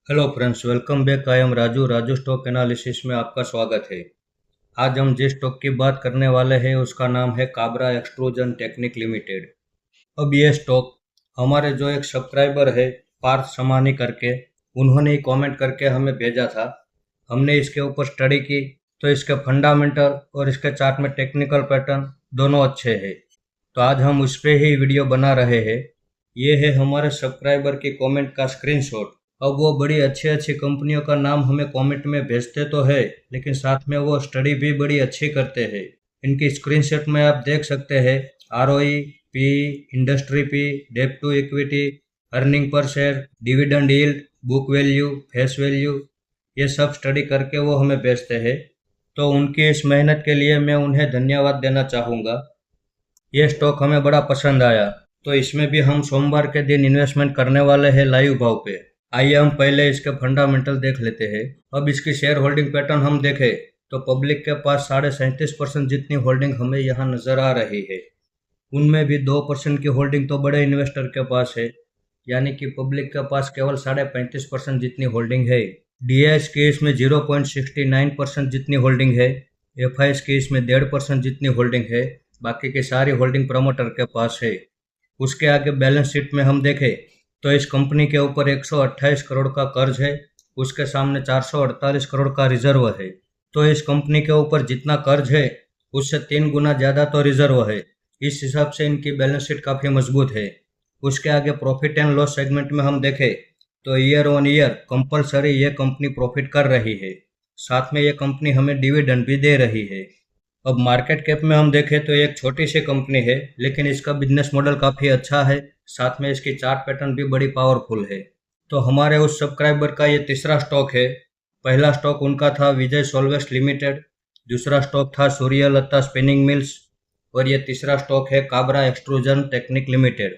Hello friends, welcome back. I am Raju stock analysis में आपका स्वागत है। आज हम जिस स्टॉक की बात करने वाले हैं उसका नाम है काबरा एक्सट्रूजन टेक्निक लिमिटेड। अब ये स्टॉक हमारे जो एक सब्सक्राइबर है पार्थ समानी करके, उन्होंने ही कमेंट करके हमें भेजा था। हमने इसके ऊपर स्टडी की तो इसके फंडामेंटल और इसके चार्ट में टेक्निकल पैटर्न दोनों अच्छे हैं। तो आज हम उस पर ही वीडियो बना रहे हैं। ये है हमारे सब्सक्राइबर की कमेंट का स्क्रीनशॉट। अब वो बड़ी अच्छी अच्छी कंपनियों का नाम हमें कमेंट में भेजते तो है, लेकिन साथ में वो स्टडी भी बड़ी अच्छी करते हैं। इनकी स्क्रीनशॉट में आप देख सकते हैं ROE, P, industry P, debt to equity, earning per share, dividend yield, book value, face value, ये सब स्टडी करके वो हमें भेजते हैं। तो उनकी इस मेहनत के लिए मैं उन्हें धन्यवाद देना चाहूँगा। ये स्टॉक हमें बड़ा पसंद आया, तो इसमें भी हम सोमवार के दिन इन्वेस्टमेंट करने वाले हैं लाइव भाव पे। आइए हम पहले इसके फंडामेंटल देख लेते हैं। अब इसकी शेयर होल्डिंग पैटर्न हम देखें तो पब्लिक के पास 37.5% जितनी होल्डिंग हमें यहाँ नजर आ रही है। उनमें भी 2% की होल्डिंग तो बड़े इन्वेस्टर के पास है, यानी कि पब्लिक के पास केवल 35.5% जितनी होल्डिंग है। डीआईएस की इसमें 0.69% जितनी होल्डिंग है। एफआईएस की इसमें 1.5% जितनी होल्डिंग है। बाकी की सारी होल्डिंग प्रमोटर के पास है। उसके आगे बैलेंस शीट में हम देखें तो इस कंपनी के ऊपर 128 करोड़ का कर्ज है। उसके सामने 448 करोड़ का रिजर्व है। तो इस कंपनी के ऊपर जितना कर्ज है उससे 3 गुना ज़्यादा तो रिजर्व है। इस हिसाब से इनकी बैलेंस शीट काफ़ी मजबूत है। उसके आगे प्रॉफिट एंड लॉस सेगमेंट में हम देखें तो ईयर ऑन ईयर कंपलसरी ये कंपनी प्रॉफिट कर रही है। साथ में ये कंपनी हमें डिविडेंड भी दे रही है। अब मार्केट कैप में हम देखें तो एक छोटी सी कंपनी है, लेकिन इसका बिजनेस मॉडल काफ़ी अच्छा है। साथ में इसकी चार्ट पैटर्न भी बड़ी पावरफुल है। तो हमारे उस सब्सक्राइबर का ये तीसरा स्टॉक है। पहला स्टॉक उनका था विजय सोलवेस्ट लिमिटेड, दूसरा स्टॉक था सूर्यलता स्पिनिंग मिल्स, और ये तीसरा स्टॉक है काबरा एक्सट्रूजन टेक्निक लिमिटेड।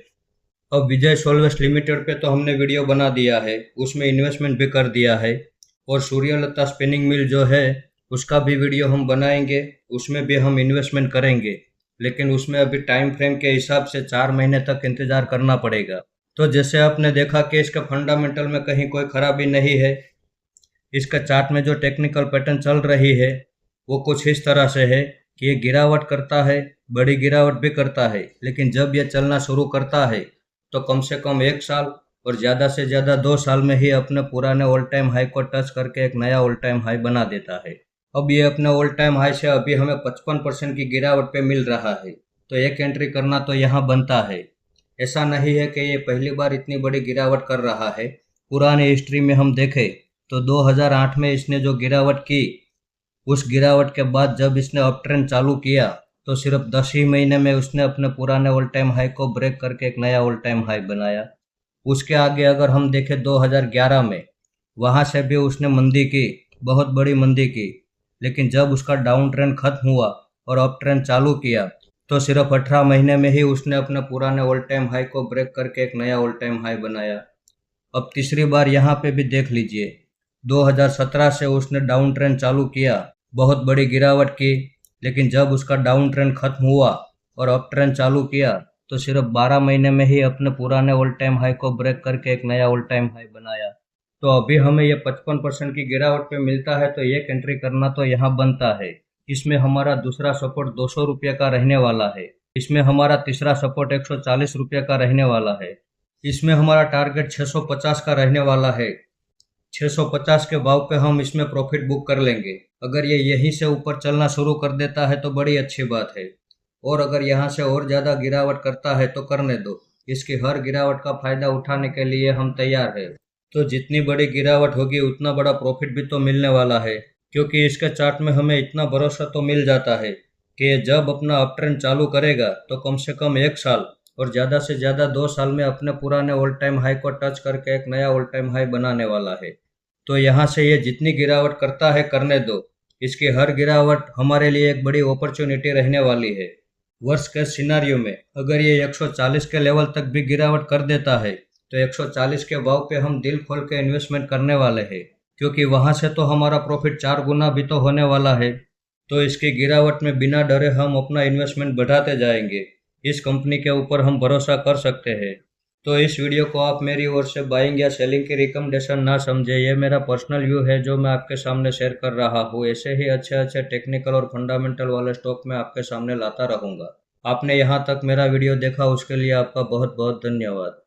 अब विजय सोलवेस्ट लिमिटेड पे तो हमने वीडियो बना दिया है, उसमें इन्वेस्टमेंट भी कर दिया है। और सूर्यलता स्पिनिंग मिल जो है उसका भी वीडियो हम बनाएंगे, उसमें भी हम इन्वेस्टमेंट करेंगे। लेकिन उसमें अभी टाइम फ्रेम के हिसाब से 4 महीने तक इंतजार करना पड़ेगा। तो जैसे आपने देखा कि इसके फंडामेंटल में कहीं कोई खराबी नहीं है। इसका चार्ट में जो टेक्निकल पैटर्न चल रही है वो कुछ इस तरह से है कि ये गिरावट करता है, बड़ी गिरावट भी करता है, लेकिन जब ये चलना शुरू करता है तो कम से कम 1 साल और ज़्यादा से ज़्यादा 2 साल में ही अपने पुराने ऑल टाइम हाई को टच करके एक नया ऑल टाइम हाई बना देता है। अब ये अपने ऑल टाइम हाई से अभी हमें 55% की गिरावट पे मिल रहा है, तो एक एंट्री करना तो यहाँ बनता है। ऐसा नहीं है कि ये पहली बार इतनी बड़ी गिरावट कर रहा है। पुरानी हिस्ट्री में हम देखें तो 2008 में इसने जो गिरावट की, उस गिरावट के बाद जब इसने अप ट्रेंड चालू किया तो सिर्फ 10 ही महीने में उसने अपने पुराने ऑल टाइम हाई को ब्रेक करके एक नया ऑल टाइम हाई बनाया। उसके आगे अगर हम देखें 2011 में, वहाँ से भी उसने मंदी की, बहुत बड़ी मंदी की। लेकिन जब उसका डाउन ट्रेंड खत्म हुआ और अप ट्रेंड चालू किया तो सिर्फ 18 महीने में ही उसने अपने पुराने ऑल टाइम हाई को ब्रेक करके एक नया ऑल टाइम हाई बनाया। अब तीसरी बार यहाँ पे भी देख लीजिए, 2017 से उसने डाउन ट्रेंड चालू किया, बहुत बड़ी गिरावट की। लेकिन जब उसका डाउन ट्रेंड खत्म हुआ और अप ट्रेंड चालू किया तो सिर्फ 12 महीने में ही अपने पुराने ऑल टाइम हाई को ब्रेक करके एक नया ऑल टाइम हाई बनाया। तो अभी हमें ये 55% की गिरावट पे मिलता है, तो एक एंट्री करना तो यहाँ बनता है। इसमें हमारा दूसरा सपोर्ट 200 रुपये का रहने वाला है। इसमें हमारा तीसरा सपोर्ट 140 रुपये का रहने वाला है। इसमें हमारा टारगेट 650 का रहने वाला है। 650 के भाव पे हम इसमें प्रॉफिट बुक कर लेंगे। अगर ये यहीं से ऊपर चलना शुरू कर देता है तो बड़ी अच्छी बात है, और अगर यहाँ से और ज़्यादा गिरावट करता है तो करने दो। इसकी हर गिरावट का फायदा उठाने के लिए हम तैयार हैं। तो जितनी बड़ी गिरावट होगी उतना बड़ा प्रॉफिट भी तो मिलने वाला है, क्योंकि इसके चार्ट में हमें इतना भरोसा तो मिल जाता है कि ये जब अपना अप ट्रेंड चालू करेगा तो कम से कम 1 साल और ज़्यादा से ज़्यादा 2 साल में अपने पुराने ऑल टाइम हाई को टच करके एक नया ऑल टाइम हाई बनाने वाला है। तो यहाँ से ये जितनी गिरावट करता है करने दो। इसकी हर गिरावट हमारे लिए एक बड़ी अपॉर्चुनिटी रहने वाली है। वर्स्ट केस सिनारियो में अगर ये 140 के लेवल तक भी गिरावट कर देता है तो 140 के भाव पे हम दिल खोल के इन्वेस्टमेंट करने वाले हैं, क्योंकि वहाँ से तो हमारा प्रॉफिट 4 गुना भी तो होने वाला है। तो इसकी गिरावट में बिना डरे हम अपना इन्वेस्टमेंट बढ़ाते जाएंगे। इस कंपनी के ऊपर हम भरोसा कर सकते हैं। तो इस वीडियो को आप मेरी ओर से बाइंग या सेलिंग की रिकमेंडेशन ना समझे, ये मेरा पर्सनल व्यू है जो मैं आपके सामने शेयर कर रहा हूँ। ऐसे ही अच्छे अच्छे टेक्निकल और फंडामेंटल वाले स्टॉक मैं आपके सामने लाता रहूँगा। आपने यहाँ तक मेरा वीडियो देखा उसके लिए आपका बहुत बहुत धन्यवाद।